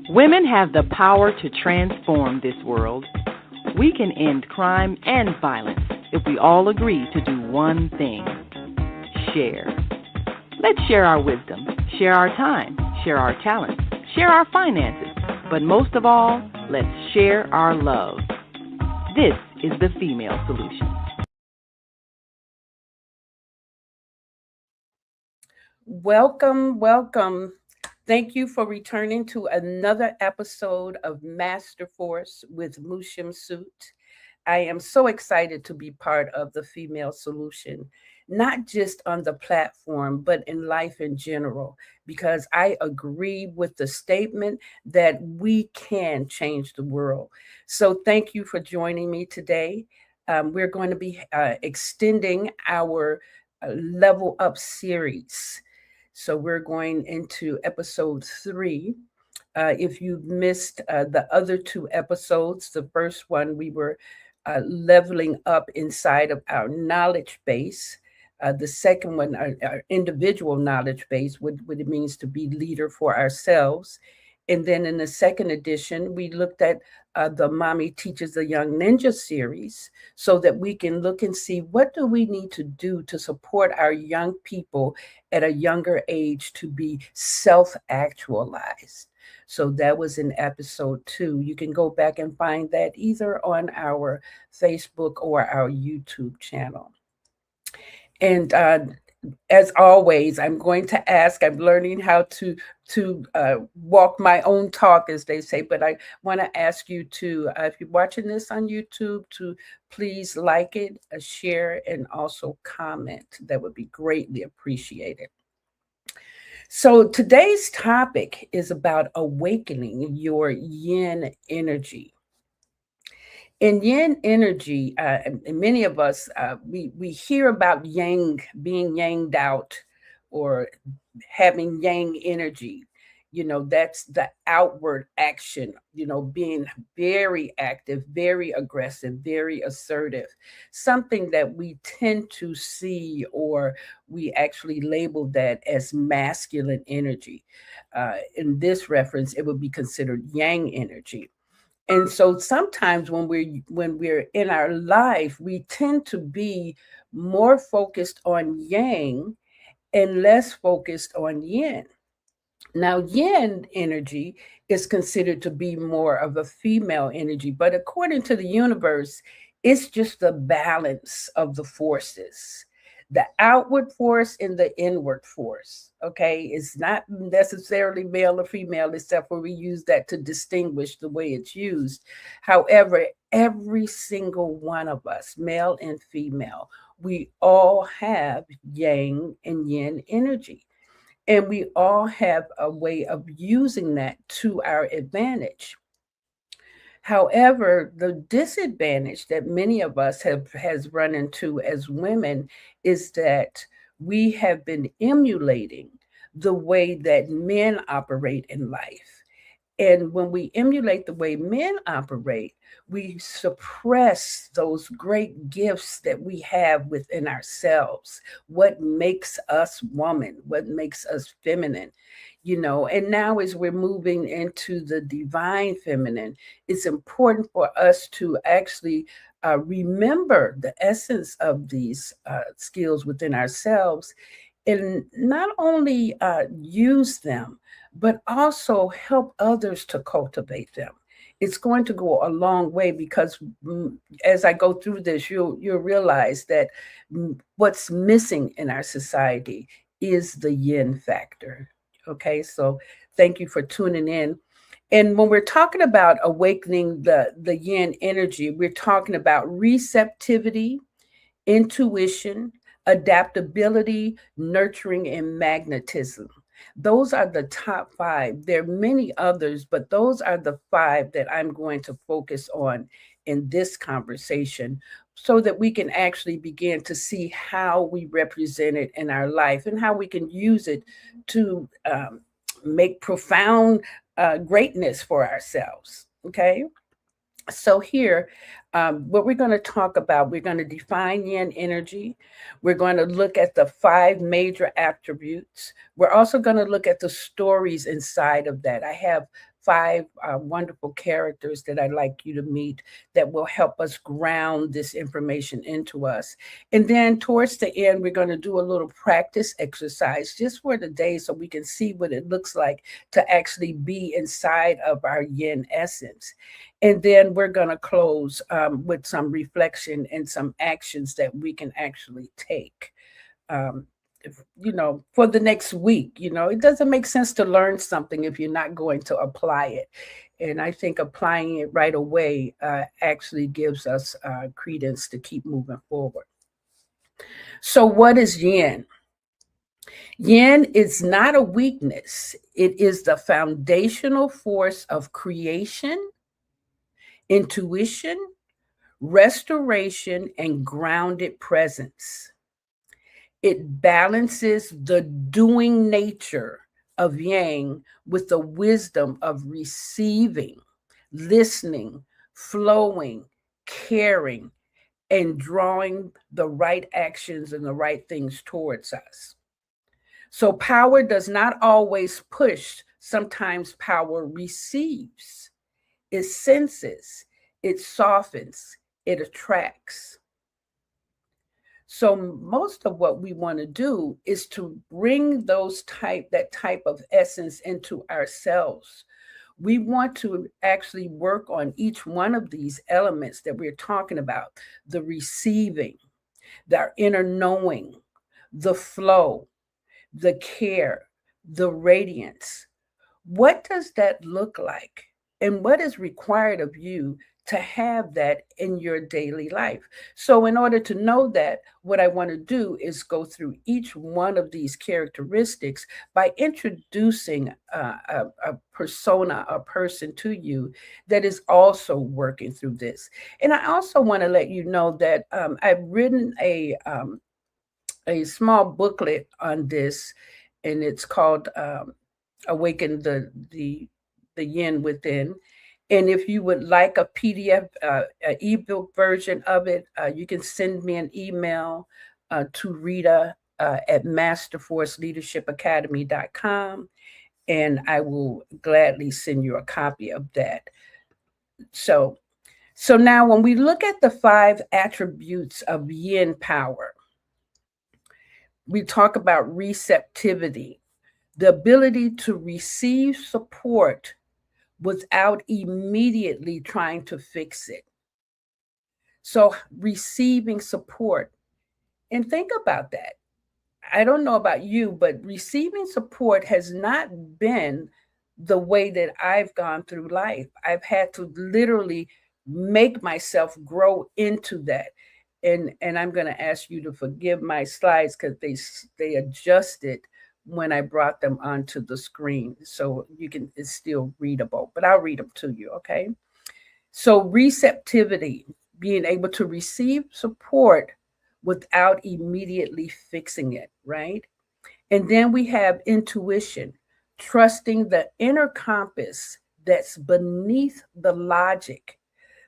Women have the power to transform this world. We can end crime and violence if we all agree to do one thing: share. Let's share our wisdom, share our time, share our talents, share our finances, but most of all, let's share our love. This is the Female Solution. Welcome, welcome. Thank you for returning to another episode of Master Force with Mu Shemsu-t. I am so excited to be part of the Female Solution, not just on the platform, but in life in general, because I agree with the statement that we can change the world. So thank you for joining me today. We're going to be extending our Level Up series. So we're going into episode 3. If you missed the other 2 episodes, the first one we were leveling up inside of our knowledge base. The second one, our individual knowledge base, what it means to be leader for ourselves. And then in the second edition, we looked at the Mommy Teaches the Young Ninja series so that we can look and see what do we need to do to support our young people at a younger age to be self-actualized. So that was in episode 2. You can go back and find that either on our Facebook or our YouTube channel. And as always, I'm going to ask, I'm learning how to walk my own talk, as they say, but I want to ask you to, if you're watching this on YouTube, to please like it, share, and also comment. That would be greatly appreciated. So today's topic is about awakening your yin energy. In yin energy, and many of us, we hear about yang, being yanged out, or having yang energy. That's the outward action, being very active, very aggressive, very assertive, something that we tend to see, or we actually label that as masculine energy. In this reference, it would be considered yang energy. And so sometimes when we're in our life, we tend to be more focused on yang and less focused on yin. Now, yin energy is considered to be more of a female energy, but according to the universe, it's just the balance of the forces, the outward force and the inward force. Okay, it's not necessarily male or female, except for we use that to distinguish the way it's used. However, every single one of us, male and female, we all have yang and yin energy. And we all have a way of using that to our advantage. However, the disadvantage that many of us has run into as women is that we have been emulating the way that men operate in life. And when we emulate the way men operate, we suppress those great gifts that we have within ourselves. What makes us woman? What makes us feminine? And now as we're moving into the divine feminine, it's important for us to actually remember the essence of these skills within ourselves, and not only use them, but also help others to cultivate them. It's going to go a long way, because as I go through this, you'll realize that what's missing in our society is the yin factor. Okay, so thank you for tuning in. And when we're talking about awakening the yin energy, we're talking about receptivity, intuition, adaptability, nurturing, and magnetism. Those are the top 5. There are many others, but those are the 5 that I'm going to focus on in this conversation, so that we can actually begin to see how we represent it in our life and how we can use it to make profound greatness for ourselves. Okay. So here, what we're going to talk about, we're going to define yin energy. We're going to look at the five major attributes. We're also going to look at the stories inside of that. I have five wonderful characters that I'd like you to meet that will help us ground this information into us. And then towards the end, we're going to do a little practice exercise just for the day so we can see what it looks like to actually be inside of our yin essence. And then we're going to close with some reflection and some actions that we can actually take. Um, for the next week, it doesn't make sense to learn something if you're not going to apply it. And I think applying it right away actually gives us credence to keep moving forward. So, what is yin? Yin is not a weakness, it is the foundational force of creation, intuition, restoration, and grounded presence. It balances the doing nature of yang with the wisdom of receiving, listening, flowing, caring, and drawing the right actions and the right things towards us. So power does not always push, sometimes power receives. It senses, it softens, it attracts. So most of what we want to do is to bring that type of essence into ourselves. We want to actually work on each one of these elements that we're talking about: the receiving, the inner knowing, the flow, the care, the radiance. What does that look like? And what is required of you to have that in your daily life? So, in order to know that, what I want to do is go through each one of these characteristics by introducing a persona, a person to you that is also working through this. And I also want to let you know that I've written a small booklet on this, and it's called Awaken the Yin Within. And if you would like a PDF, an ebook version of it, you can send me an email to Rita at masterforceleadershipacademy.com, and I will gladly send you a copy of that. So, so now when we look at the five attributes of yin power, we talk about receptivity, the ability to receive support without immediately trying to fix it. So, receiving support. And think about that. I don't know about you, but receiving support has not been the way that I've gone through life. I've had to literally make myself grow into that. And I'm going to ask you to forgive my slides because they adjusted when I brought them onto the screen, so it's still readable, but I'll read them to you, okay? So receptivity, being able to receive support without immediately fixing it, right? And then we have intuition, trusting the inner compass that's beneath the logic.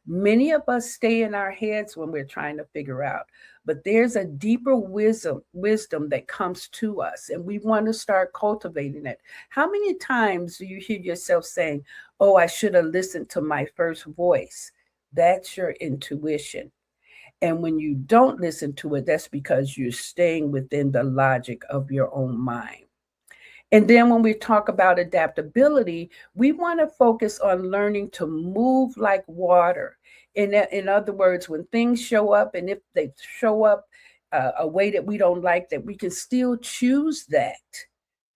Many of us stay in our heads when we're trying to figure out, but there's a deeper wisdom that comes to us, and we want to start cultivating it. How many times do you hear yourself saying, "Oh, I should have listened to my first voice"? That's your intuition. And when you don't listen to it, that's because you're staying within the logic of your own mind. And then when we talk about adaptability, we want to focus on learning to move like water. In other words, when things show up, and if they show up a way that we don't like, that we can still choose that.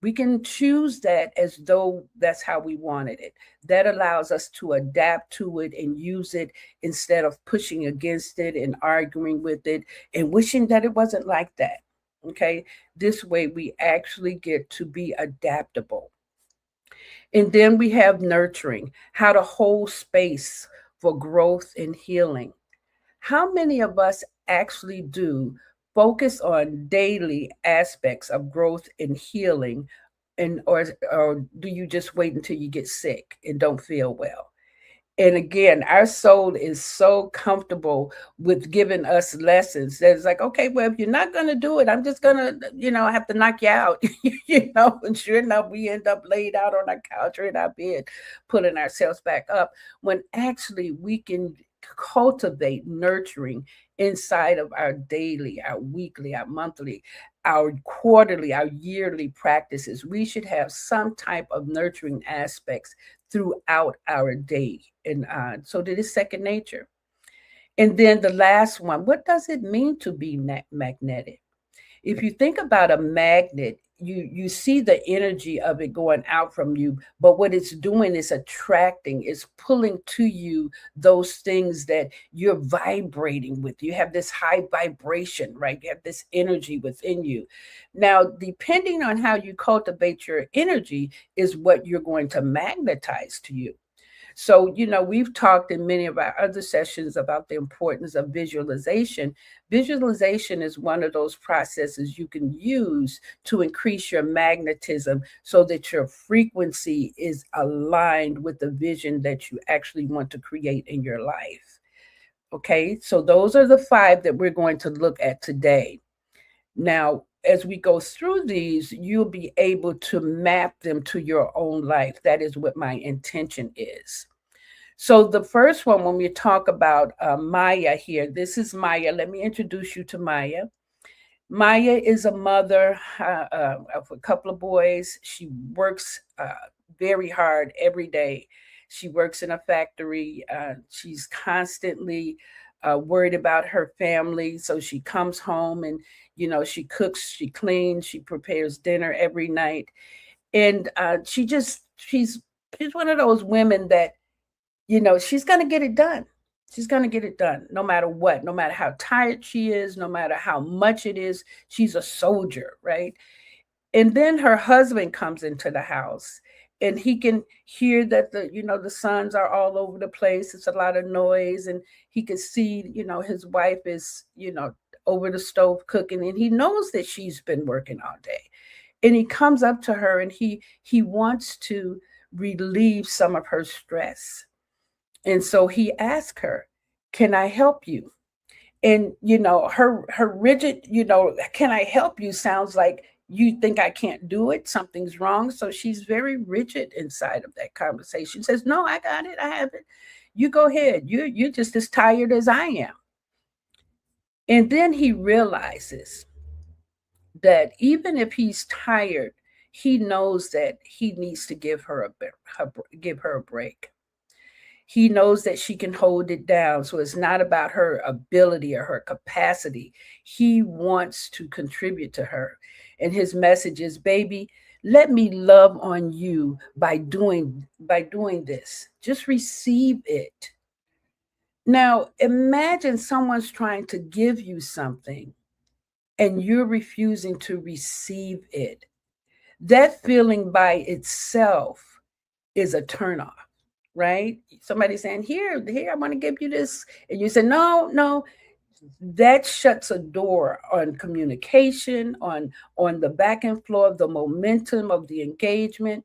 We can choose that as though that's how we wanted it. That allows us to adapt to it and use it instead of pushing against it and arguing with it and wishing that it wasn't like that. Okay, this way we actually get to be adaptable. And then we have nurturing, how to hold space for growth and healing. How many of us actually do focus on daily aspects of growth and healing, and or do you just wait until you get sick and don't feel well? And again, our soul is so comfortable with giving us lessons that it's like, okay, well, if you're not going to do it, I'm just going to, have to knock you out. And sure enough, we end up laid out on our couch or in our bed, pulling ourselves back up when actually we can cultivate nurturing inside of our daily, our weekly, our monthly, our quarterly, our yearly practices. We should have some type of nurturing aspects throughout our day. And so that is second nature. And then the last one, what does it mean to be magnetic? If you think about a magnet, you see the energy of it going out from you, but what it's doing is attracting, is pulling to you those things that you're vibrating with. You have this high vibration, right? You have this energy within you. Now, depending on how you cultivate your energy is what you're going to magnetize to you. So, we've talked in many of our other sessions about the importance of visualization. Visualization is one of those processes you can use to increase your magnetism so that your frequency is aligned with the vision that you actually want to create in your life. Okay, so those are the five that we're going to look at today. Now, as we go through these, you'll be able to map them to your own life. That is what my intention is. So, the first one, when we talk about Maya here, this is Maya. Let me introduce you to Maya. Maya is a mother of a couple of boys. She works very hard every day. She works in a factory. She's constantly worried about her family. So she comes home and, she cooks, she cleans, she prepares dinner every night. And she's one of those women that, she's going to get it done. She's going to get it done no matter what, no matter how tired she is, no matter how much it is. She's a soldier, right? And then her husband comes into the house and he can hear that the sons are all over the place. It's a lot of noise. And he can see, his wife is, over the stove cooking, and he knows that she's been working all day. And he comes up to her and he wants to relieve some of her stress. And so he asked her, "Can I help you?" And her rigid, "Can I help you?" sounds like you think I can't do it, something's wrong. So she's very rigid inside of that conversation. Says, "No, I got it. I have it. You go ahead. You're just as tired as I am." And then he realizes that even if he's tired, he knows that he needs to give her a break. He knows that she can hold it down. So it's not about her ability or her capacity. He wants to contribute to her. And his message is, "Baby, let me love on you by doing this. Just receive it." Now, imagine someone's trying to give you something and you're refusing to receive it. That feeling by itself is a turnoff, right? Somebody saying, here, I want to give you this. And you say, no, no. That shuts a door on communication, on the back and flow of the momentum of the engagement.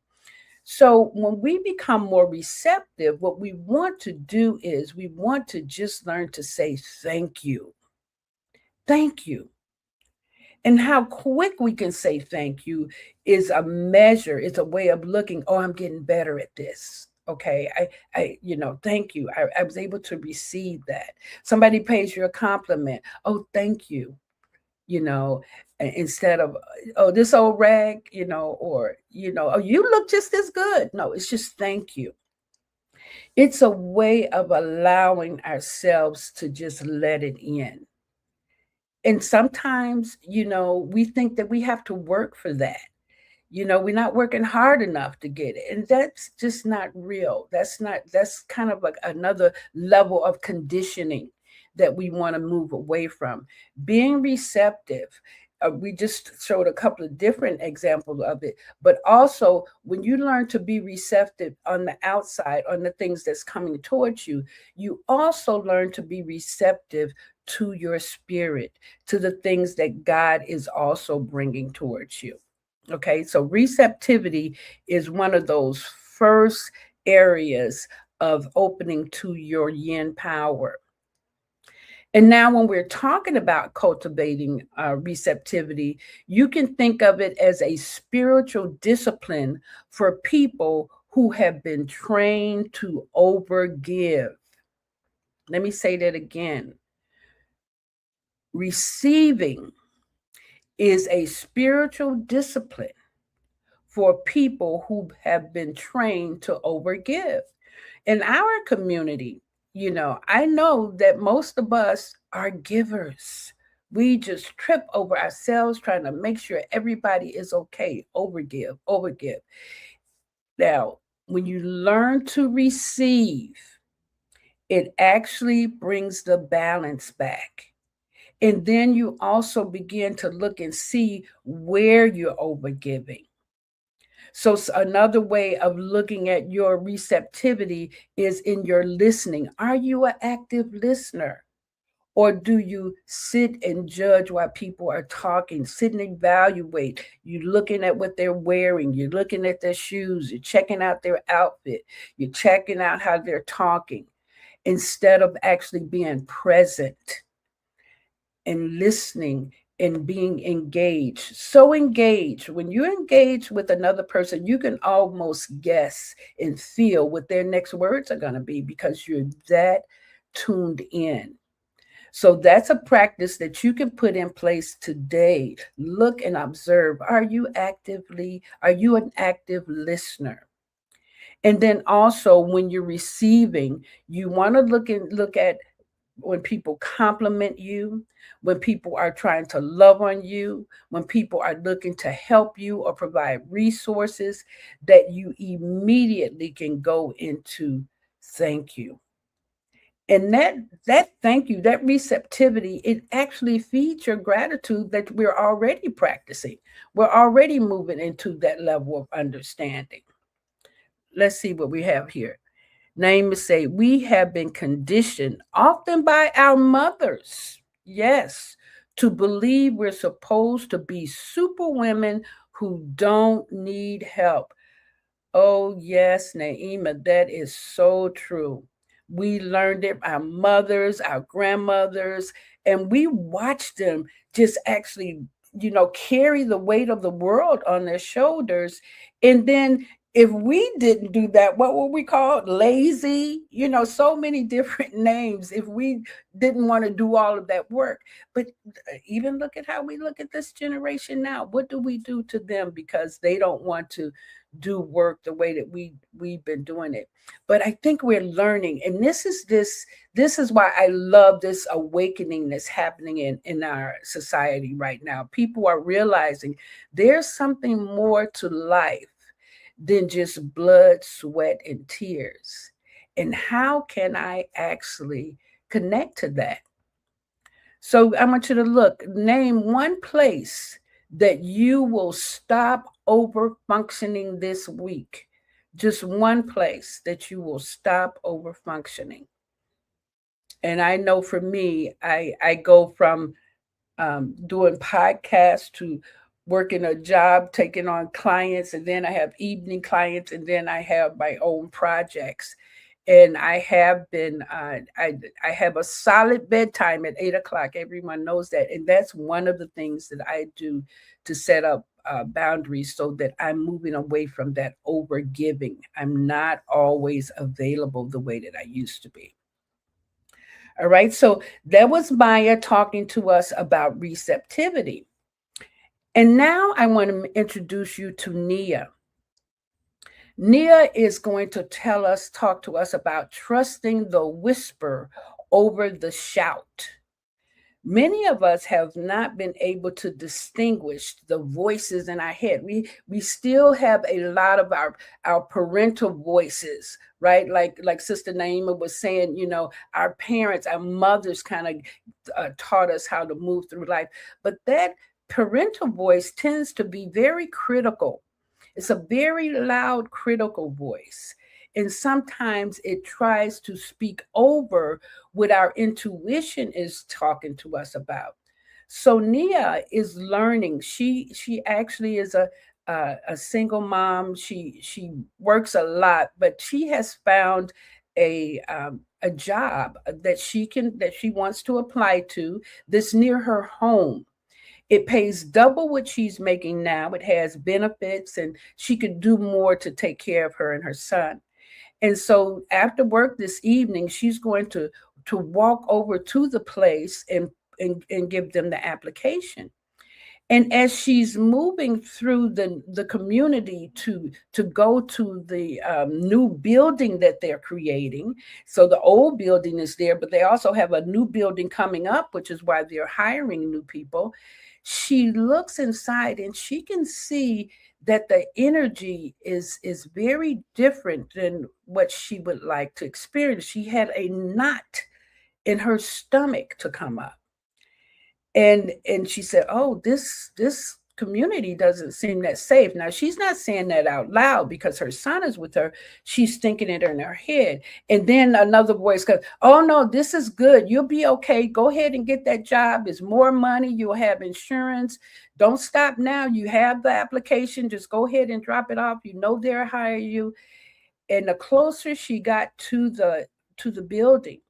So when we become more receptive, what we want to do is we want to just learn to say thank you. Thank you. And how quick we can say thank you is a measure, it's a way of looking, oh, I'm getting better at this. Okay, thank you. I was able to receive that. Somebody pays you a compliment. Oh, thank you. You know, instead of, oh, this old rag, or, oh, you look just as good. No, it's just thank you. It's a way of allowing ourselves to just let it in. And sometimes, we think that we have to work for that. We're not working hard enough to get it. And that's just not real. That's kind of like another level of conditioning that we want to move away from. Being receptive, we just showed a couple of different examples of it, but also when you learn to be receptive on the outside, on the things that's coming towards you, you also learn to be receptive to your spirit, to the things that God is also bringing towards you. Okay, so receptivity is one of those first areas of opening to your yin power. And now, when we're talking about cultivating receptivity, you can think of it as a spiritual discipline for people who have been trained to overgive. Let me say that again. Receiving is a spiritual discipline for people who have been trained to overgive. In our community, I know that most of us are givers. We just trip over ourselves trying to make sure everybody is okay. Overgive, overgive. Now, when you learn to receive, it actually brings the balance back. And then you also begin to look and see where you're overgiving. So, another way of looking at your receptivity is in your listening. Are you an active listener? Or do you sit and judge while people are talking, sit and evaluate? You're looking at what they're wearing, you're looking at their shoes, you're checking out their outfit, you're checking out how they're talking, instead of actually being present and listening and being engaged. So engaged. When you engage with another person, you can almost guess and feel what their next words are going to be because you're that tuned in. So that's a practice that you can put in place today. Look and observe. Are you an active listener? And then also when you're receiving, you want to look at when people compliment you, when people are trying to love on you, when people are looking to help you or provide resources, that you immediately can go into thank you. And that thank you, that receptivity, it actually feeds your gratitude that we're already practicing. We're already moving into that level of understanding. Let's see what we have here. Name is say, we have been conditioned, often by our mothers, yes, to believe we're supposed to be super women who don't need help. Oh, yes, Naima, that is so true. We learned it, our mothers, our grandmothers, and we watched them just actually, carry the weight of the world on their shoulders. And then if we didn't do that, what would we call it? Lazy? So many different names if we didn't want to do all of that work. But even look at how we look at this generation now. What do we do to them because they don't want to do work the way that we've been doing it? But I think we're learning, and this is why I love this awakening that's happening in our society right now. People are realizing there's something more to life than just blood, sweat, and tears. And how can I actually connect to that? So I want you to name one place that you will stop over functioning this week. Just one place that you will stop over functioning. And I know for me, I go from doing podcasts to working a job, taking on clients, and then I have evening clients, and then I have my own projects. And I have been, I have a solid bedtime at 8 o'clock. Everyone knows that, and that's one of the things that I do to set up boundaries so that I'm moving away from that over giving. I'm not always available the way that I used to be. All right. So that was Maya talking to us about receptivity. And now I want to introduce you to Nia. Nia is going to talk to us about trusting the whisper over the shout. Many of us have not been able to distinguish the voices in our head. We still have a lot of our parental voices, right? Like Sister Naima was saying, our parents, our mothers kind of taught us how to move through life. But that parental voice tends to be very critical. It's a very loud, critical voice. And sometimes it tries to speak over what our intuition is talking to us about. So Nia is learning. She actually is a single mom. She works a lot, but she has found a job that she wants to apply to that's near her home. It pays double what she's making now. It has benefits, and she could do more to take care of her and her son. And so after work this evening, she's going to walk over to the place and give them the application. And as she's moving through the community to go to the new building that they're creating, so the old building is there, but they also have a new building coming up, which is why they're hiring new people. She looks inside and she can see that the energy is very different than what she would like to experience. She had a knot in her stomach to come up, and she said, oh, this community doesn't seem that safe. Now she's not saying that out loud because her son is with her. She's thinking it in her head. And then another voice goes, oh no, this is good, you'll be okay, go ahead and get that job, it's more money, you'll have insurance, don't stop now, you have the application, just go ahead and drop it off, you know they'll hire you. And the closer she got to the building,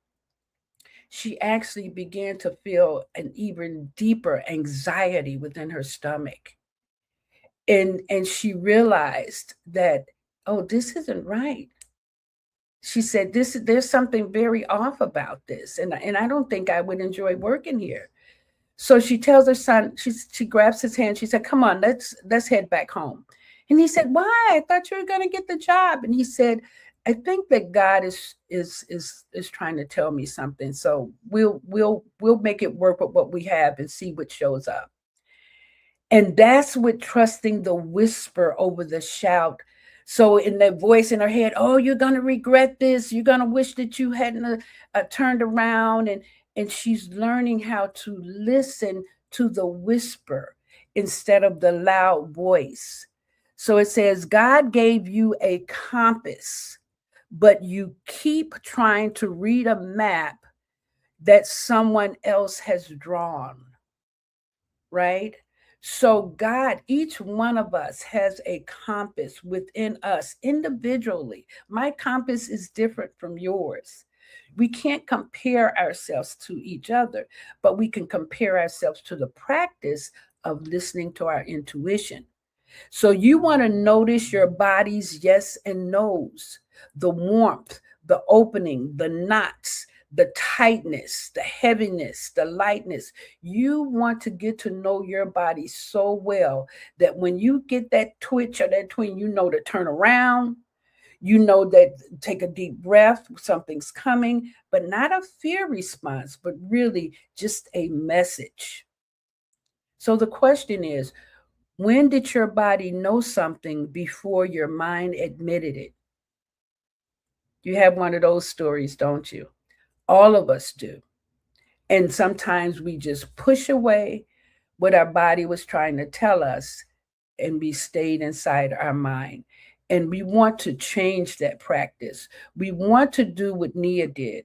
she actually began to feel an even deeper anxiety within her stomach. And she realized that, oh, this isn't right. She said, there's something very off about this. And I don't think I would enjoy working here. So she tells her son, she grabs his hand, she said, come on, let's head back home. And he said, why? I thought you were gonna get the job. And he said, I think that God is trying to tell me something. So we'll make it work with what we have and see what shows up. And that's what trusting the whisper over the shout. So in that voice in her head, oh, you're gonna regret this. You're gonna wish that you hadn't turned around. And she's learning how to listen to the whisper instead of the loud voice. So it says, God gave you a compass, but you keep trying to read a map that someone else has drawn, right? So God, each one of us has a compass within us individually. My compass is different from yours. We can't compare ourselves to each other, but we can compare ourselves to the practice of listening to our intuition. So you want to notice your body's yes and no's, the warmth, the opening, the knots, the tightness, the heaviness, the lightness. You want to get to know your body so well that when you get that twitch or that twinge, you know to turn around. You know that take a deep breath, something's coming, but not a fear response, but really just a message. So the question is, when did your body know something before your mind admitted it? You have one of those stories, don't you? All of us do. And sometimes we just push away what our body was trying to tell us and we stayed inside our mind. And we want to change that practice. We want to do what Nia did.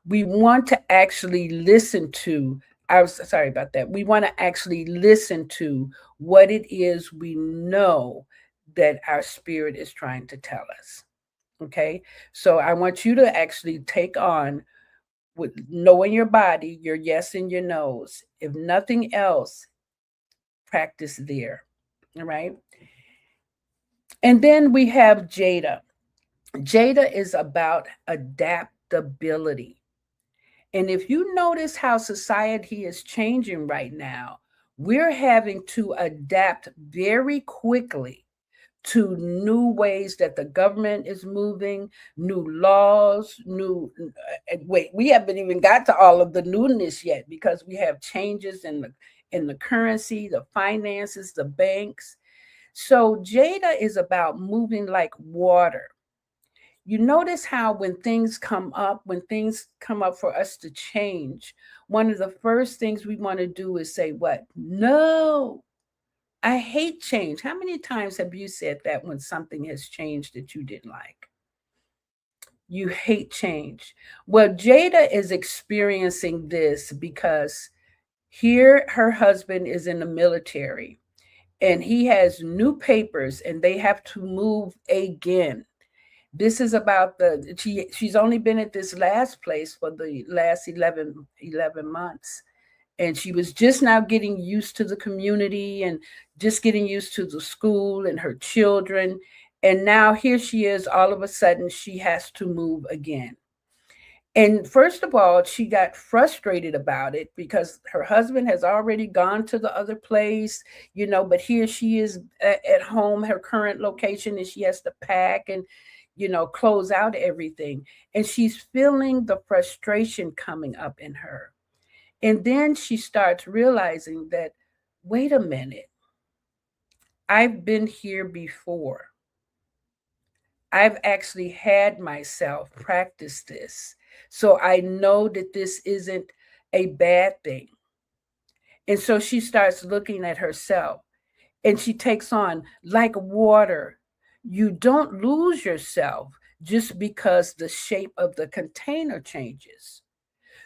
We want to actually listen to, I was sorry about that. We want to actually listen to what it is we know that our spirit is trying to tell us. Okay. So I want you to actually take on with knowing your body, your yes and your no's. If nothing else, practice there. All right. And then we have Jada. Jada is about adaptability. And if you notice how society is changing right now, we're having to adapt very quickly to new ways that the government is moving, new laws, wait, we haven't even got to all of the newness yet because we have changes in the currency, the finances, the banks. So Jada is about moving like water. You notice how when things come up for us to change, one of the first things we want to do is say, what? No, I hate change. How many times have you said that when something has changed that you didn't like? You hate change. Well, Jada is experiencing this because here her husband is in the military and he has new papers and they have to move again. This is about she's only been at this last place for the last 11 months. And she was just now getting used to the community and just getting used to the school and her children. And now here she is, all of a sudden, she has to move again. And first of all, she got frustrated about it because her husband has already gone to the other place, but here she is at home, her current location, and she has to pack and, close out everything. And she's feeling the frustration coming up in her. And then she starts realizing that, wait a minute, I've been here before. I've actually had myself practice this. So I know that this isn't a bad thing. And so she starts looking at herself and she takes on, like water, you don't lose yourself just because the shape of the container changes.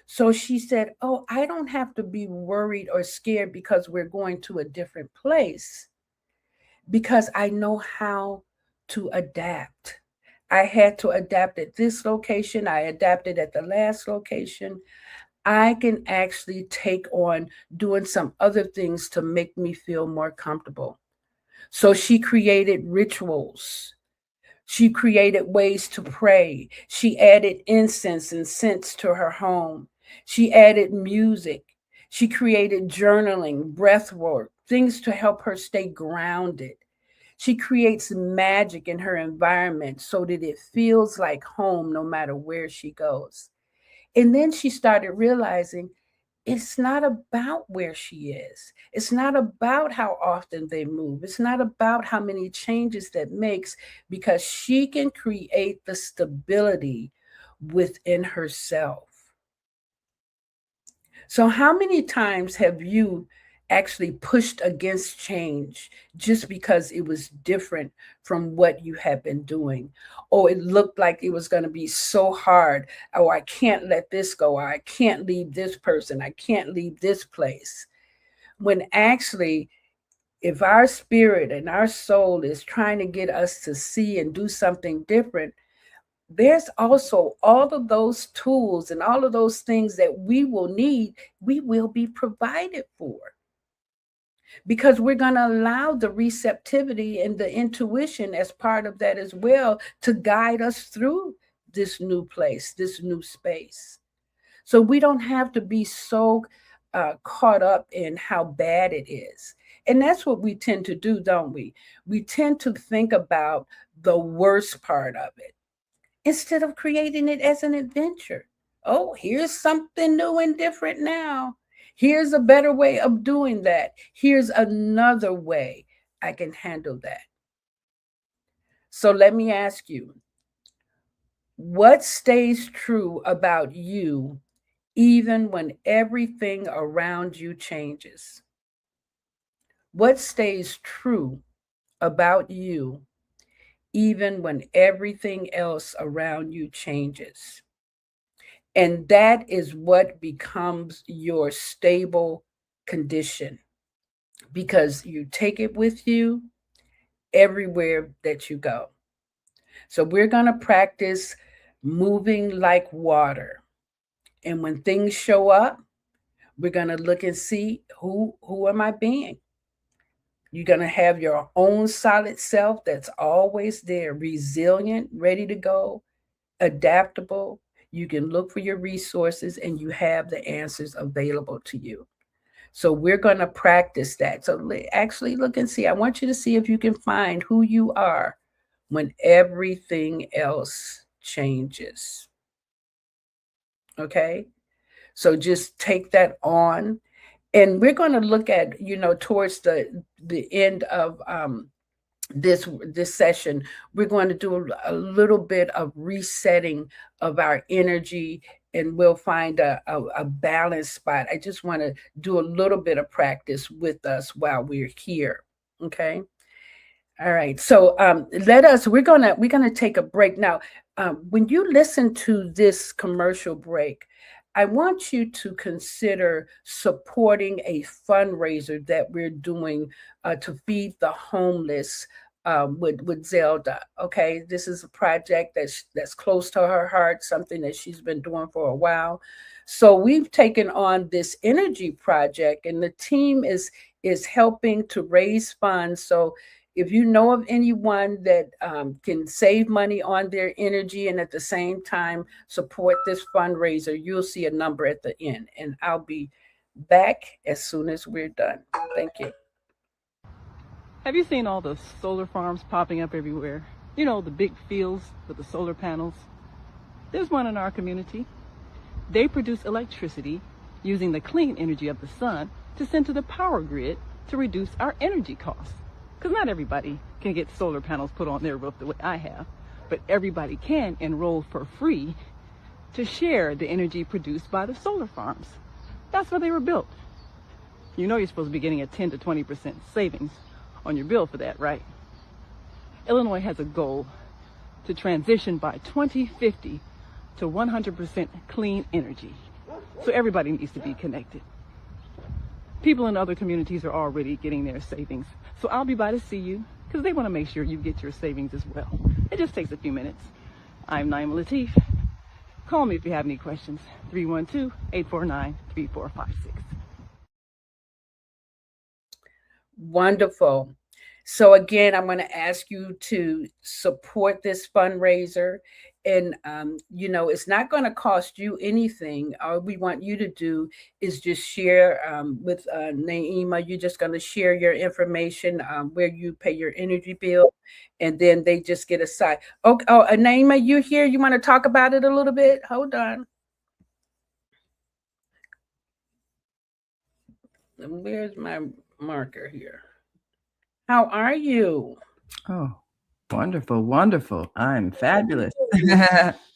So she said, oh, I don't have to be worried or scared because we're going to a different place, because I know how to adapt. I had to adapt at this location. I adapted at the last location. I can actually take on doing some other things to make me feel more comfortable. So she created rituals. She created ways to pray. She added incense and scents to her home. She added music. She created journaling, breath work, things to help her stay grounded. She creates magic in her environment so that it feels like home no matter where she goes. And then she started realizing it's not about where she is. It's not about how often they move. It's not about how many changes that makes, because she can create the stability within herself. So, how many times have you actually pushed against change just because it was different from what you have been doing? Or it looked like it was going to be so hard. Oh, I can't let this go. Or I can't leave this person. I can't leave this place. When actually, if our spirit and our soul is trying to get us to see and do something different, there's also all of those tools and all of those things that we will need, we will be provided for, because we're going to allow the receptivity and the intuition as part of that as well to guide us through this new place, this new space. So we don't have to be so caught up in how bad it is. And that's what we tend to do, don't we? We tend to think about the worst part of it instead of creating it as an adventure. Oh, here's something new and different now. Here's a better way of doing that. Here's another way I can handle that. So let me ask you, what stays true about you even when everything around you changes? What stays true about you even when everything else around you changes? And that is what becomes your stable condition, because you take it with you everywhere that you go. So we're going to practice moving like water. And when things show up, we're going to look and see who am I being? You're going to have your own solid self that's always there, resilient, ready to go, adaptable. You can look for your resources and you have the answers available to you. So we're going to practice that. So actually look and see. I want you to see if you can find who you are when everything else changes. Okay? So just take that on. And we're going to look at, towards the end of this session, we're going to do a little bit of resetting of our energy, and we'll find a balanced spot. I just want to do a little bit of practice with us while we're here. Okay. All right. So we're gonna take a break now. When you listen to this commercial break, I want you to consider supporting a fundraiser that we're doing to feed the homeless with Zelda. Okay, this is a project that's close to her heart, something that she's been doing for a while. So we've taken on this energy project, and the team is helping to raise funds. So if you know of anyone that can save money on their energy and at the same time support this fundraiser, you'll see a number at the end, and I'll be back as soon as we're done. Thank you. Have you seen all the solar farms popping up everywhere? You know, the big fields with the solar panels. There's one in our community. They produce electricity using the clean energy of the sun to send to the power grid to reduce our energy costs. Because not everybody can get solar panels put on their roof the way I have, but everybody can enroll for free to share the energy produced by the solar farms. That's why they were built. You know you're supposed to be getting a 10 to 20% savings on your bill for that, right? Illinois has a goal to transition by 2050 to 100% clean energy. So everybody needs to be connected. People in other communities are already getting their savings. So I'll be by to see you because they want to make sure you get your savings as well. It just takes a few minutes. I'm Naima Latif. Call me if you have any questions. 312-849-3456. Wonderful. So again, I'm going to ask you to support this fundraiser. And, it's not going to cost you anything. All we want you to do is just share with Naima. You're just going to share your information, where you pay your energy bill, and then they just get a side. Okay, Naima, you here? You want to talk about it a little bit? Hold on. Where's my marker here? How are you? Oh, wonderful, wonderful. I'm fabulous.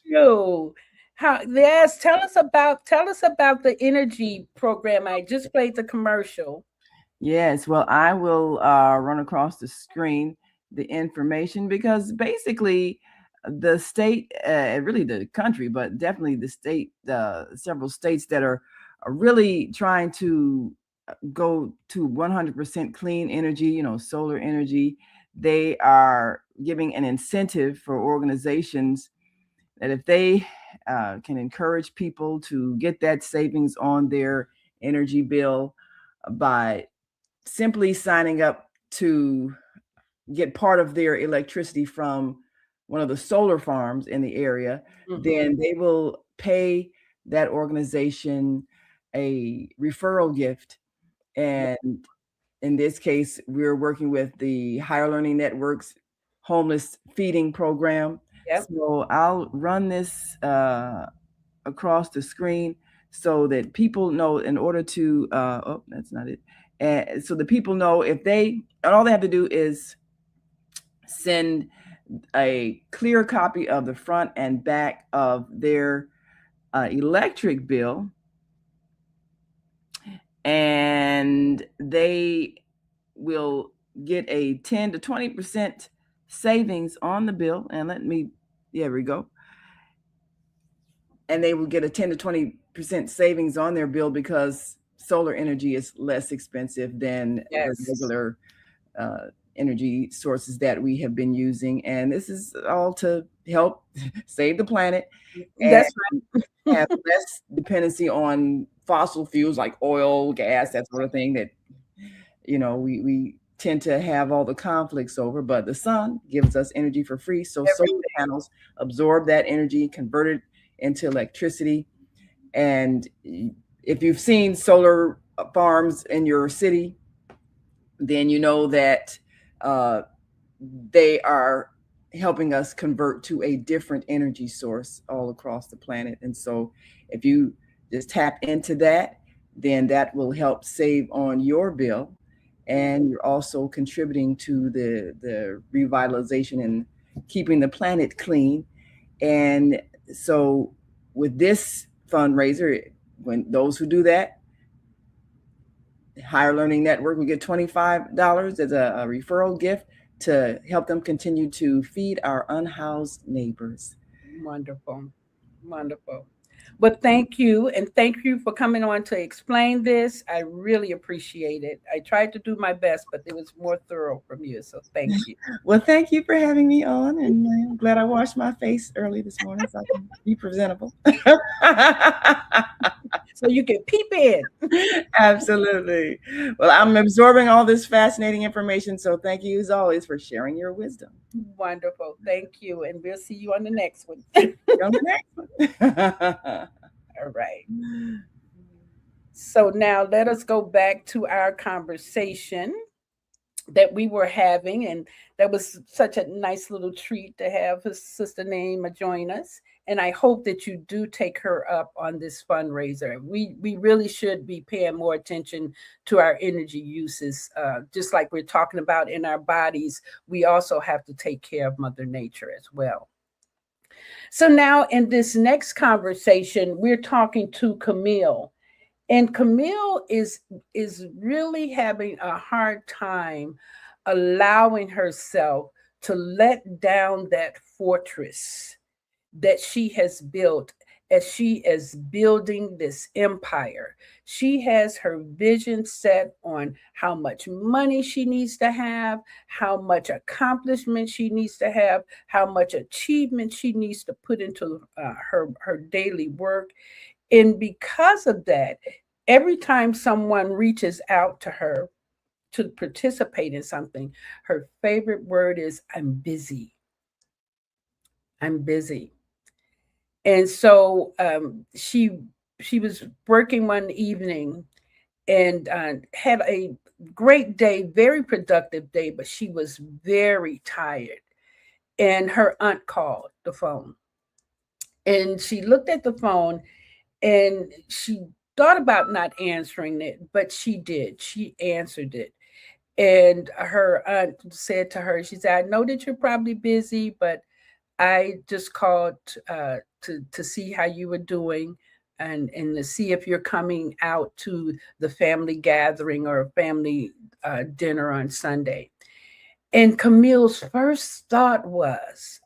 You. How, yes, tell us about the energy program. I just played the commercial. Yes, well, I will run across the screen the information because basically the state, really the country, but definitely the state, several states that are really trying to go to 100% clean energy, solar energy. They are giving an incentive for organizations that if they can encourage people to get that savings on their energy bill by simply signing up to get part of their electricity from one of the solar farms in the area, then they will pay that organization a referral gift. And in this case, we're working with the Higher Learning Network's homeless feeding program. Yep. So I'll run this across the screen so that people know in order to, oh, that's not it. And so the people know if and all they have to do is send a clear copy of the front and back of their electric bill, and they will get a 10 to 20% savings on the bill. And there we go. And they will get a 10 to 20% savings on their bill because solar energy is less expensive than the regular energy sources that we have been using. And this is all to help save the planet and have less dependency on fossil fuels like oil, gas, that sort of thing that, we tend to have all the conflicts over. But the sun gives us energy for free. So solar panels absorb that energy, convert it into electricity. And if you've seen solar farms in your city, then you know that they are helping us convert to a different energy source all across the planet. And so if you just tap into that, then that will help save on your bill. And you're also contributing to the revitalization and keeping the planet clean. And so with this fundraiser, when those who do that, Higher Learning Network will get $25 as a referral gift to help them continue to feed our unhoused neighbors. Wonderful. Wonderful. So, Naima, I want to thank you for your time. I know that you have a lot of But thank you. And thank you for coming on to explain this. I really appreciate it. I tried to do my best, but it was more thorough from you. So thank you. Well, thank you for having me on, and I'm glad I washed my face early this morning so I can be presentable. So you can peep in. Absolutely. Well, I'm absorbing all this fascinating information, so thank you as always for sharing your wisdom. Wonderful. Thank you. And we'll see you on the next one. On the next one. All right. So now let us go back to our conversation that we were having, and that was such a nice little treat to have his sister Naima join us. And I hope that you do take her up on this fundraiser. We really should be paying more attention to our energy uses, just like we're talking about in our bodies. We also have to take care of Mother Nature as well. So now in this next conversation, we're talking to Camille. And Camille is really having a hard time allowing herself to let down that fortress that she has built as she is building this empire. She has her vision set on how much money she needs to have, how much accomplishment she needs to have, how much achievement she needs to put into her daily work. And because of that, every time someone reaches out to her to participate in something, her favorite word is, I'm busy. I'm busy. And so she was working one evening and had a great day, very productive day, but she was very tired. And her aunt called the phone. And she looked at the phone and she thought about not answering it, but she did. She answered it. And her aunt said to her, she said, I know that you're probably busy, but I just called to see how you were doing and to see if you're coming out to the family gathering or family dinner on Sunday. And Camille's first thought was,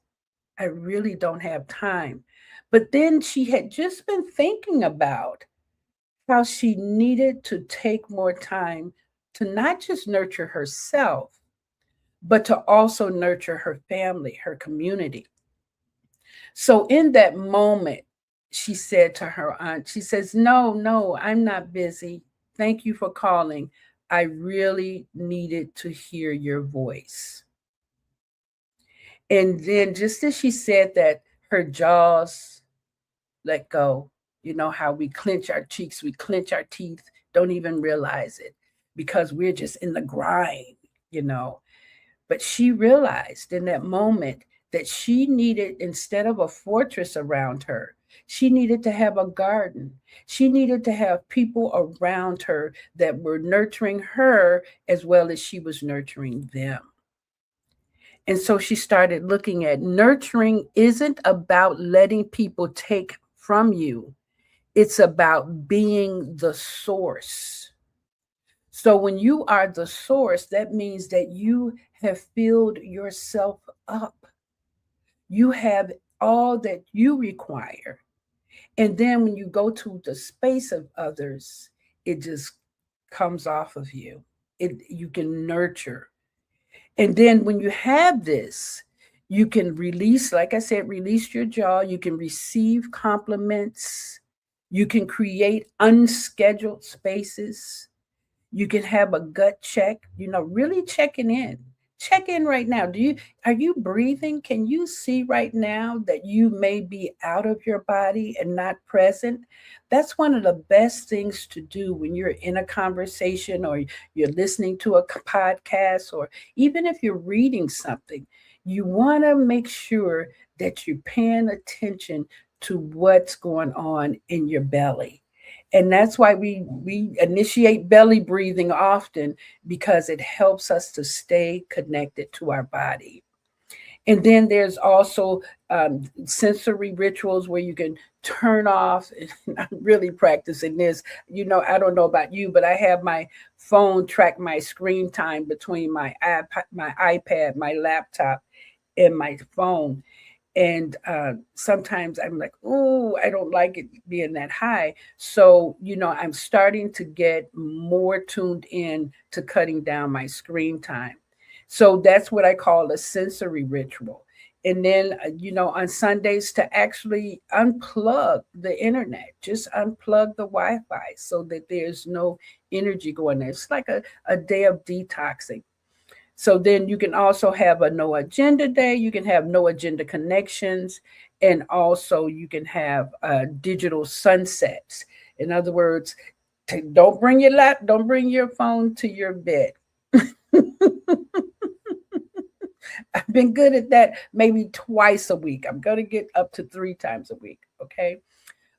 I really don't have time. But then she had just been thinking about how she needed to take more time to not just nurture herself, but to also nurture her family, her community. So in that moment, she said to her aunt, she says, no, I'm not busy. Thank you for calling. I really needed to hear your voice. And then just as she said that, her jaws let go. You know how we clench our cheeks, we clench our teeth, don't even realize it because we're just in the grind, you know. But she realized in that moment that she needed, instead of a fortress around her, she needed to have a garden. She needed to have people around her that were nurturing her as well as she was nurturing them. And so she started looking at nurturing isn't about letting people take from you. It's about being the source. So when you are the source, that means that you have filled yourself up. You have all that you require. And then when you go to the space of others, it just comes off of you. You can nurture. And then when you have this, you can release, like I said, release your jaw. You can receive compliments. You can create unscheduled spaces. You can have a gut check, really checking in. Check in right now. Are you breathing? Can you see right now that you may be out of your body and not present? That's one of the best things to do when you're in a conversation or you're listening to a podcast, or even if you're reading something. You want to make sure that you're paying attention to what's going on in your belly. And that's why we initiate belly breathing often, because it helps us to stay connected to our body. And then there's also sensory rituals where you can turn off. I'm really practicing this. I don't know about you, but I have my phone track my screen time between my iPad, my laptop, and my phone. And sometimes I'm like, oh, I don't like it being that high. So, I'm starting to get more tuned in to cutting down my screen time. So that's what I call a sensory ritual. And then, on Sundays to actually unplug the internet, just unplug the Wi Fi so that there's no energy going there. It's like a day of detoxing. So then you can also have a no agenda day. You can have no agenda connections. And also you can have digital sunsets. In other words, don't bring your phone to your bed. I've been good at that maybe twice a week. I'm going to get up to 3 times a week. Okay.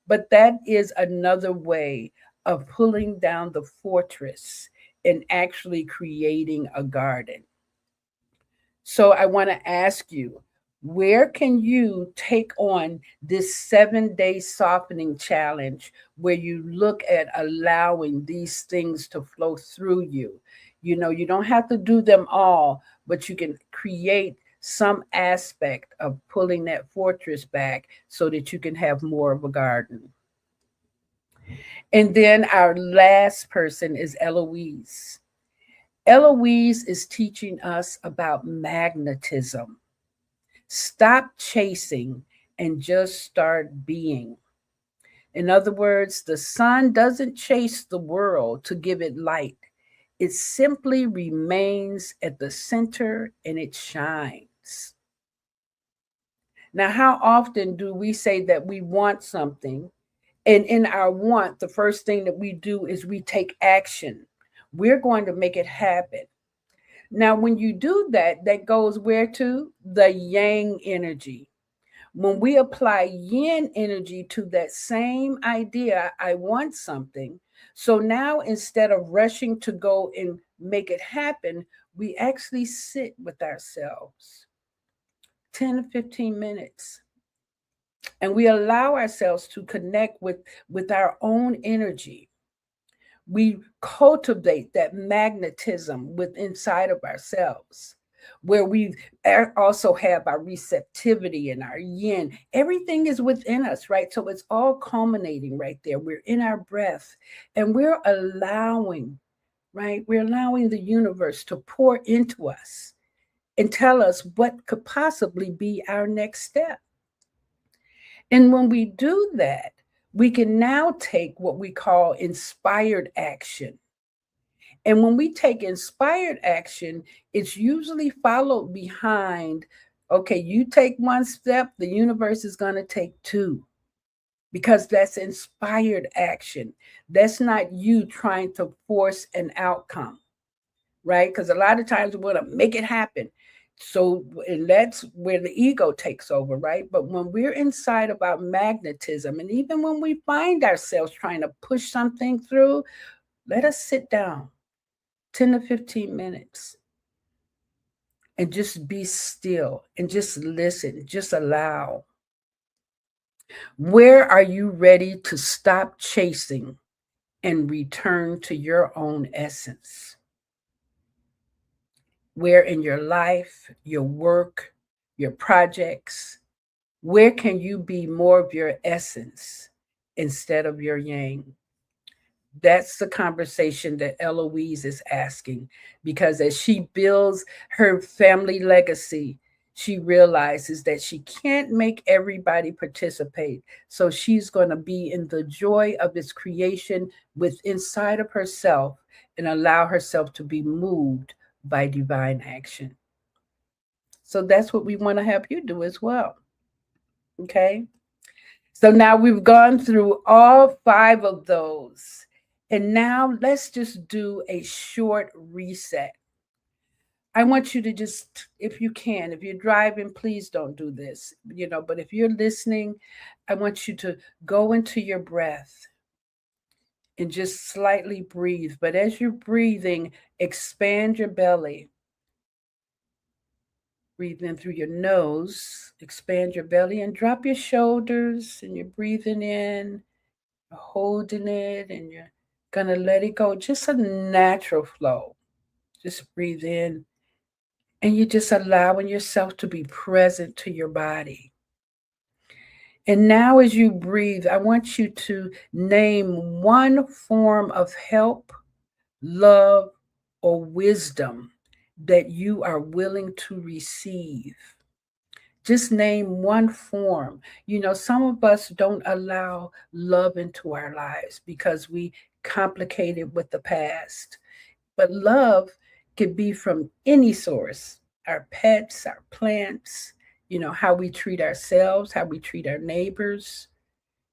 But that is another way of pulling down the fortress and actually creating a garden. So I want to ask you, where can you take on this 7-day softening challenge where you look at allowing these things to flow through you? You don't have to do them all, but you can create some aspect of pulling that fortress back so that you can have more of a garden. And then our last person is Eloise. Eloise is teaching us about magnetism. Stop chasing and just start being. In other words, the sun doesn't chase the world to give it light. It simply remains at the center and it shines. Now, how often do we say that we want something, and in our want, the first thing that we do is we take action? We're going to make it happen. Now, when you do that, that goes where to? The yang energy. When we apply yin energy to that same idea, I want something. So now instead of rushing to go and make it happen, we actually sit with ourselves 10 to 15 minutes and we allow ourselves to connect with our own energy. We cultivate that magnetism with inside of ourselves, where we also have our receptivity and our yin. Everything is within us, right? So it's all culminating right there. We're in our breath and we're allowing, right? We're allowing the universe to pour into us and tell us what could possibly be our next step. And when we do that, we can now take what we call inspired action. And when we take inspired action, it's usually followed behind, okay, you take one step, the universe is going to take two, because that's inspired action. That's not you trying to force an outcome, right? Because a lot of times we want to make it happen. So, and that's where the ego takes over, right? But when we're inside about magnetism, and even when we find ourselves trying to push something through, let us sit down 10 to 15 minutes and just be still and just listen, just allow. Where are you ready to stop chasing and return to your own essence? Where in your life, your work, your projects, where can you be more of your essence instead of your yang? That's the conversation that Eloise is asking, because as she builds her family legacy, she realizes that she can't make everybody participate. So she's going to be in the joy of its creation with inside of herself and allow herself to be moved by divine action. So that's what we want to have you do as well. Okay. So now we've gone through all 5 of those. And now let's just do a short reset. I want you to just, if you can, if you're driving, please don't do this, but if you're listening, I want you to go into your breath and just slightly breathe. But as you're breathing, expand your belly. Breathe in through your nose, expand your belly, and drop your shoulders, and you're breathing in, holding it, and you're going to let it go. Just a natural flow. Just breathe in, and you're just allowing yourself to be present to your body. And now, as you breathe, I want you to name one form of help, love, or wisdom that you are willing to receive. Just name one form. You know, some of us don't allow love into our lives because we complicate it with the past. But love can be from any source, our pets, our plants, you know, how we treat ourselves, how we treat our neighbors.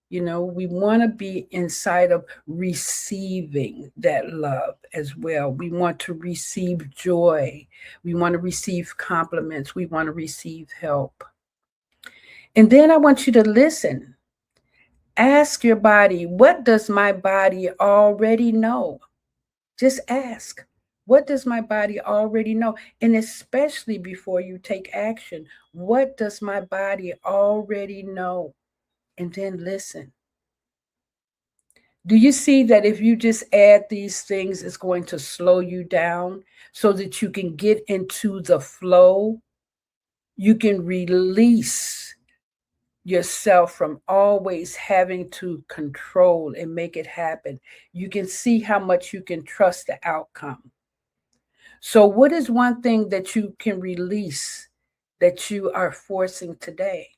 You know, we want to be inside of receiving that love as well. We want to receive joy. We want to receive compliments. We want to receive help. And then I want you to listen. Ask your body, what does my body already know? Just ask, what does my body already know? And especially before you take action, what does my body already know? And then listen. Do you see that if you just add these things, it's going to slow you down so that you can get into the flow? You can release yourself from always having to control and make it happen. You can see how much you can trust the outcome. So, what is one thing that you can release that you are forcing today?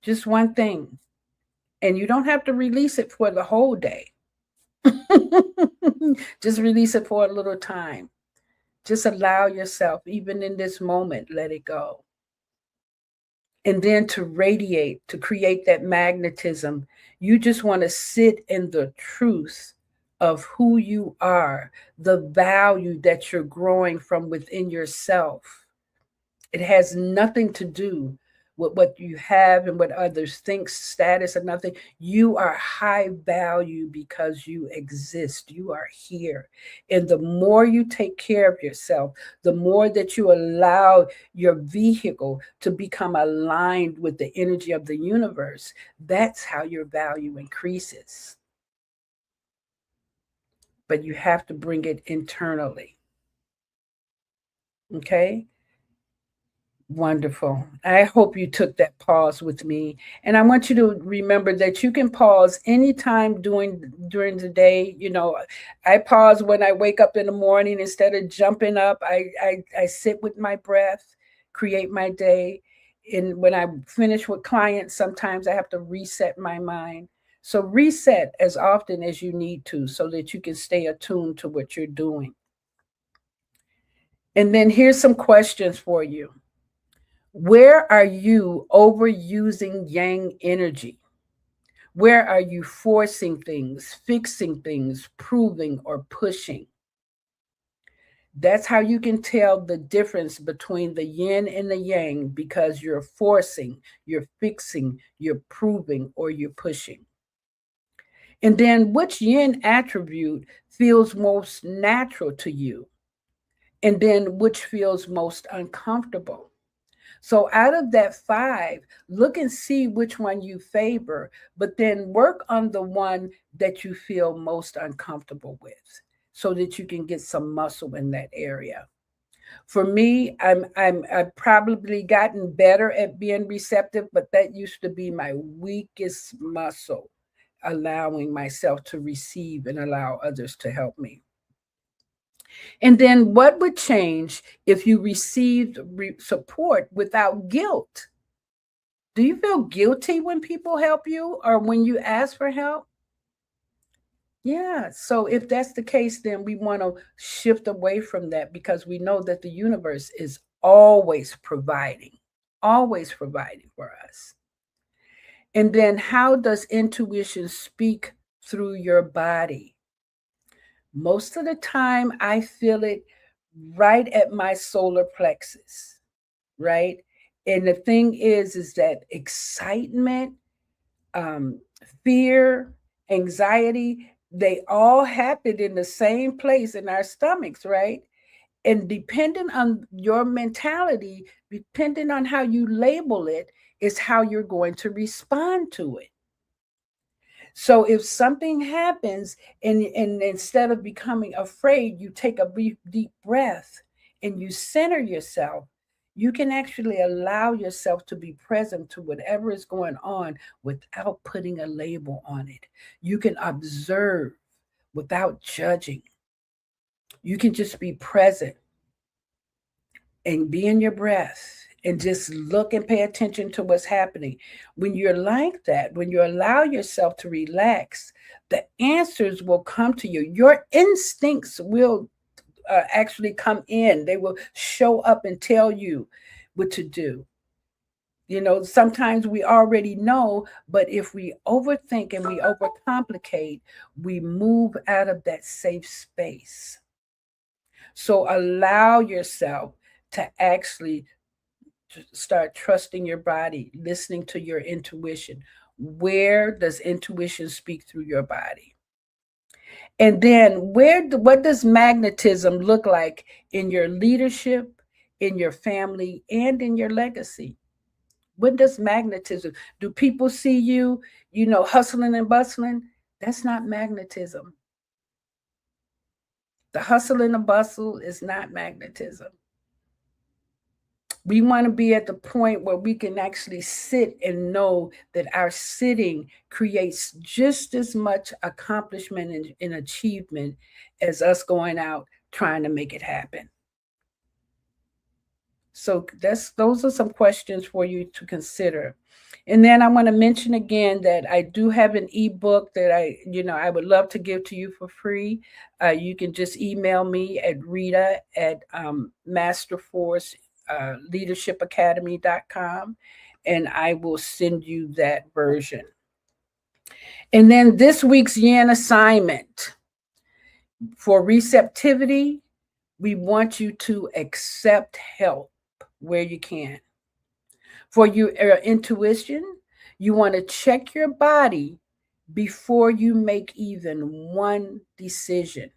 Just one thing. And you don't have to release it for the whole day. Just release it for a little time. Just allow yourself, even in this moment, let it go. And then to radiate, to create that magnetism, you just want to sit in the truth of who you are, the value that you're growing from within yourself. It has nothing to do with what you have and what others think, status or nothing. You are high value because you exist. You are here. And the more you take care of yourself, the more that you allow your vehicle to become aligned with the energy of the universe, that's how your value increases. But you have to bring it internally. Okay? Wonderful. I hope you took that pause with me. And I want you to remember that you can pause anytime during the day. You know, I pause when I wake up in the morning. Instead of jumping up, I sit with my breath, create my day. And when I finish with clients, sometimes I have to reset my mind. So reset as often as you need to so that you can stay attuned to what you're doing. And then here's some questions for you. Where are you overusing yang energy? Where are you forcing things, fixing things, proving, or pushing? That's how you can tell the difference between the yin and the yang, because you're forcing, you're fixing, you're proving, or you're pushing. And then which yin attribute feels most natural to you? And then which feels most uncomfortable? So out of that 5, look and see which one you favor, but then work on the one that you feel most uncomfortable with so that you can get some muscle in that area. For me, I've probably gotten better at being receptive, but that used to be my weakest muscle, allowing myself to receive and allow others to help me. And then what would change if you received support without guilt? Do you feel guilty when people help you or when you ask for help? Yeah. So if that's the case, then we want to shift away from that because we know that the universe is always providing for us. And then how does intuition speak through your body? Most of the time, I feel it right at my solar plexus, right? And the thing is that excitement, um, fear, anxiety, they all happen in the same place in our stomachs, right? And depending on your mentality, depending on how you label it, is how you're going to respond to it. So if something happens and instead of becoming afraid, you take a deep breath and you center yourself, You can actually allow yourself to be present to whatever is going on without putting a label on it. You can observe without judging. You can just be present and be in your breath and just look and pay attention to what's happening. When you're like that, when you allow yourself to relax, the answers will come to you. Your instincts will actually come in, they will show up and tell you what to do. Sometimes we already know, but if we overthink and we overcomplicate, we move out of that safe space. So allow yourself to actually start trusting your body, listening to your intuition. Where does intuition speak through your body? And then what does magnetism look like in your leadership, in your family, and in your legacy? What does magnetism? Do people see you, hustling and bustling? That's not magnetism. The hustle and the bustle is not magnetism. We want to be at the point where we can actually sit and know that our sitting creates just as much accomplishment and achievement as us going out trying to make it happen. So those are some questions for you to consider. And then I want to mention again that I do have an ebook that I would love to give to you for free. You can just email me at Rita at Masterforce leadershipacademy.com, and I will send you that version. And then this week's yin assignment for receptivity, we want you to accept help where you can. For your intuition, you want to check your body before you make even one decision.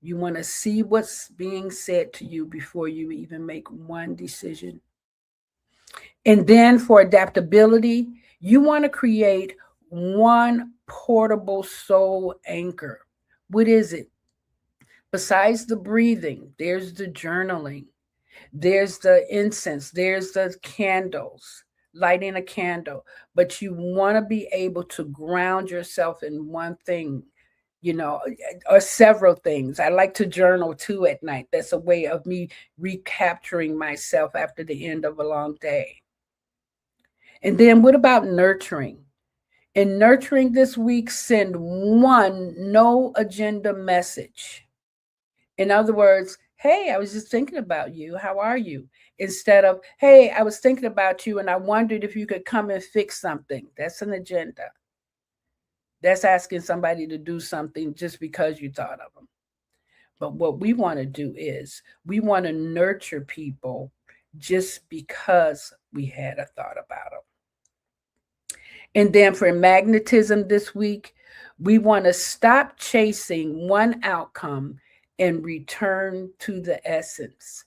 You want to see what's being said to you before you even make one decision. And then for adaptability, you want to create one portable soul anchor. What is it? Besides the breathing, there's the journaling, there's the incense, there's the candles, lighting a candle. But you want to be able to ground yourself in one thing, or several things. I like to journal too at night. That's a way of me recapturing myself after the end of a long day. And then what about nurturing? In nurturing this week, send one no agenda message. In other words, hey, I was just thinking about you. How are you? Instead of, hey, I was thinking about you and I wondered if you could come and fix something. That's an agenda. That's asking somebody to do something just because you thought of them. But what we want to do is we want to nurture people just because we had a thought about them. And then for magnetism this week, we want to stop chasing one outcome and return to the essence.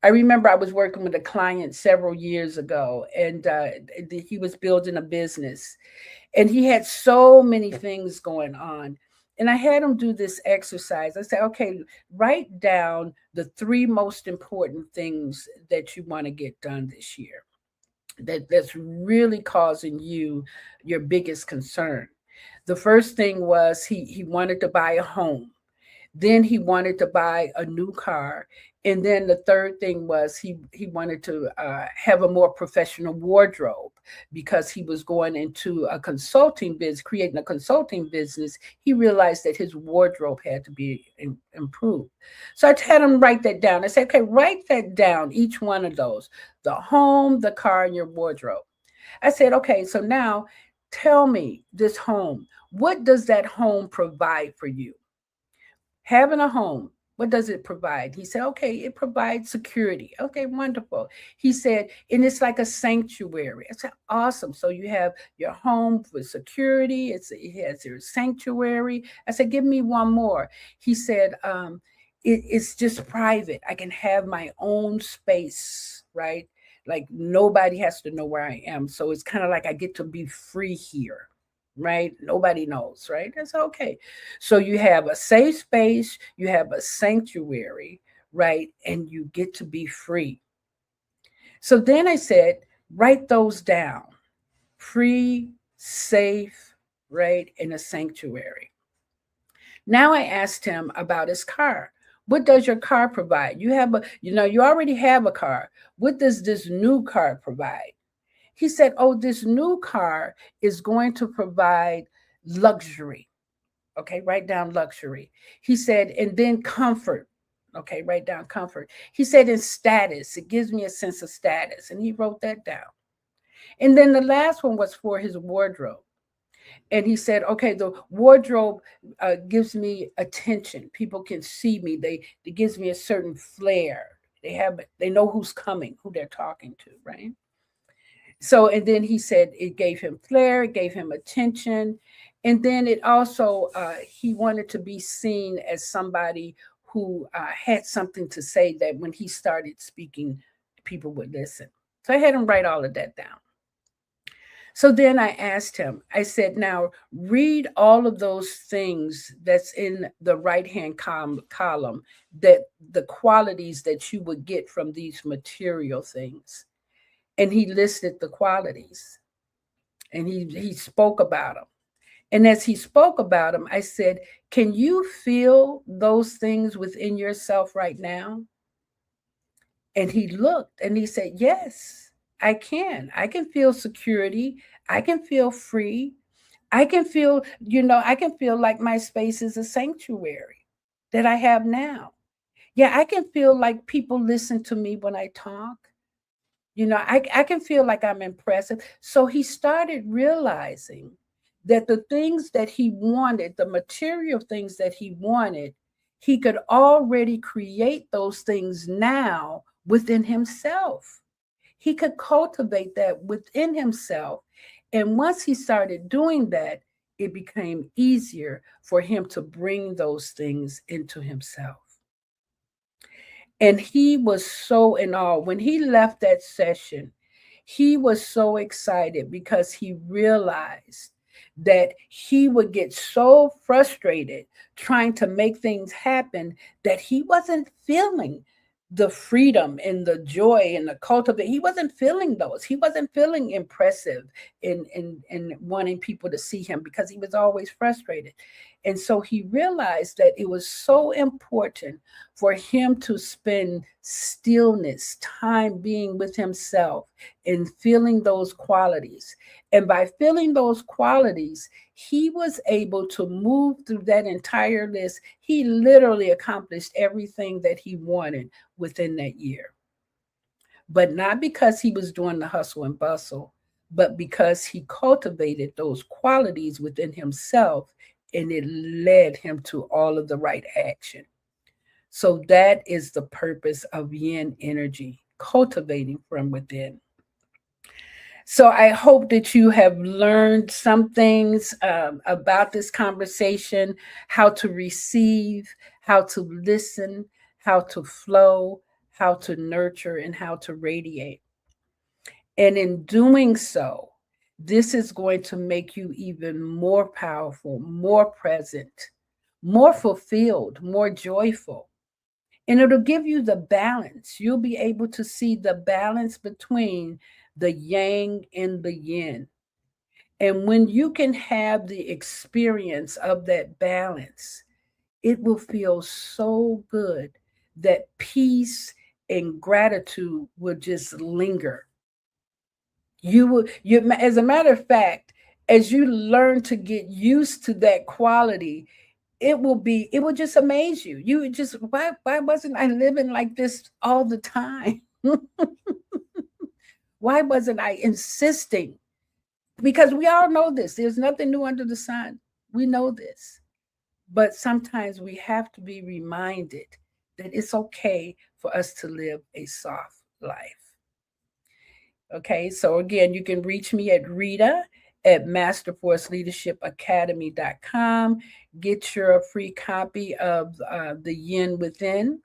I remember I was working with a client several years ago, and he was building a business. And he had so many things going on. And I had him do this exercise. I said, okay, write down the 3 most important things that you want to get done this year. That's really causing you your biggest concern. The first thing was he wanted to buy a home. Then he wanted to buy a new car. And then the third thing was he wanted to have a more professional wardrobe because he was going into a consulting business, creating a consulting business. He realized that his wardrobe had to be improved. So I had him write that down. I said, okay, write that down, each one of those, the home, the car, and your wardrobe. I said, okay, so now tell me this home, what does that home provide for you? Having a home, what does it provide? He said, okay, it provides security. Okay, wonderful. He said, and it's like a sanctuary. I said, awesome. So you have your home with security. It has your sanctuary. I said, give me one more. He said, it's just private. I can have my own space, right? Like nobody has to know where I am. So it's kind of like I get to be free here. Right? Nobody knows, right? That's okay. So you have a safe space, you have a sanctuary, right? And you get to be free. So then I said, write those down. Free, safe, right? In a sanctuary. Now I asked him about his car. What does your car provide? You already have a car. What does this new car provide? He said, oh, this new car is going to provide luxury. Okay, write down luxury. He said, and then comfort. Okay, write down comfort. He said, in status, it gives me a sense of status. And he wrote that down. And then the last one was for his wardrobe. And he said, okay, the wardrobe gives me attention. People can see me. It gives me a certain flair. They know who's coming, who they're talking to, right? So, and then he said it gave him flair, it gave him attention. And then it also, he wanted to be seen as somebody who had something to say, that when he started speaking, people would listen. So I had him write all of that down. So then I asked him, I said, now read all of those things that's in the right-hand column, that the qualities that you would get from these material things. And he listed the qualities, and he spoke about them. And as he spoke about them, I said, can you feel those things within yourself right now? And he looked and he said, yes, I can. I can feel security. I can feel free. I can feel like my space is a sanctuary that I have now. Yeah, I can feel like people listen to me when I talk. I can feel like I'm impressive. So he started realizing that the things that he wanted, the material things that he wanted, he could already create those things now within himself. He could cultivate that within himself. And once he started doing that, it became easier for him to bring those things into himself. And he was so in awe. When he left that session, he was so excited because he realized that he would get so frustrated trying to make things happen that he wasn't feeling the freedom and the joy and the cultivate. He wasn't feeling those. He wasn't feeling impressive in wanting people to see him because he was always frustrated. And so he realized that it was so important for him to spend stillness, time being with himself and feeling those qualities. And by feeling those qualities, he was able to move through that entire list. He literally accomplished everything that he wanted within that year. But not because he was doing the hustle and bustle, but because he cultivated those qualities within himself, and it led him to all of the right action. So that is the purpose of yin energy, cultivating from within. So I hope that you have learned some things about this conversation, how to receive, how to listen, how to flow, how to nurture, and how to radiate. And in doing so, this is going to make you even more powerful, more present, more fulfilled, more joyful. And it'll give you the balance. You'll be able to see the balance between the yang and the yin. And when you can have the experience of that balance, it will feel so good that peace and gratitude will just linger. As a matter of fact, as you learn to get used to that quality, it will just amaze you. You would just, why wasn't I living like this all the time? Why wasn't I insisting? Because we all know this. There's nothing new under the sun. We know this. But sometimes we have to be reminded that it's okay for us to live a soft life. Okay, so again, you can reach me at Rita at masterforceleadershipacademy.com. Get your free copy of The Yin Within.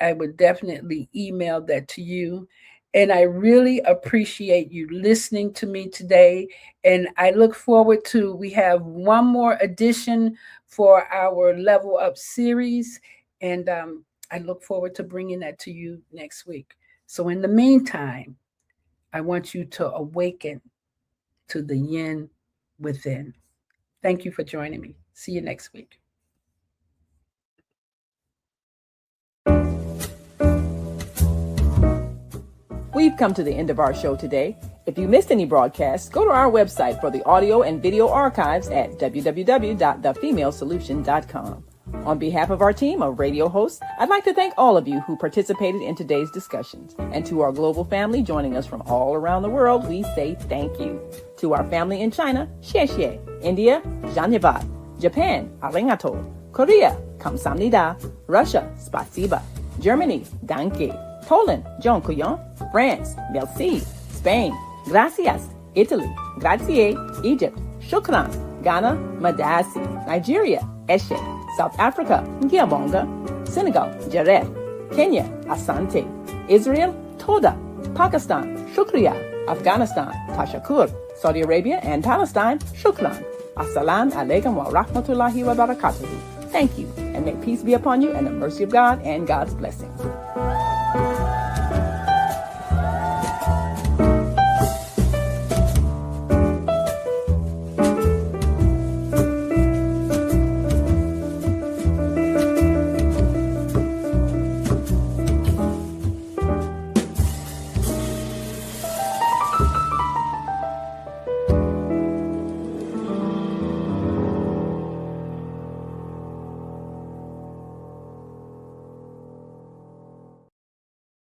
I would definitely email that to you. And I really appreciate you listening to me today. And I look forward to, we have one more edition for our Level Up series. And I look forward to bringing that to you next week. So in the meantime, I want you to awaken to the yin within. Thank you for joining me. See you next week. We've come to the end of our show today. If you missed any broadcasts, go to our website for the audio and video archives at www.thefemalesolution.com. On behalf of our team of radio hosts, I'd like to thank all of you who participated in today's discussions. And to our global family joining us from all around the world, we say thank you. To our family in China, xie xie. India, Dhanyavad. Japan, arigato. Korea, kamsamnida. Russia, spasiba. Germany, danke. Poland, dziękuję. France, merci. Spain, gracias. Italy, grazie. Egypt, shukran. Ghana, madasi. Nigeria, eshe. South Africa, ngiyabonga. Senegal, jareh. Kenya, asante. Israel, toda. Pakistan, shukriya. Afghanistan, tashakur. Saudi Arabia and Palestine, shukran. Assalamu alaikum wa rahmatullahi wa barakatuhu. Thank you, and may peace be upon you and the mercy of God and God's blessings.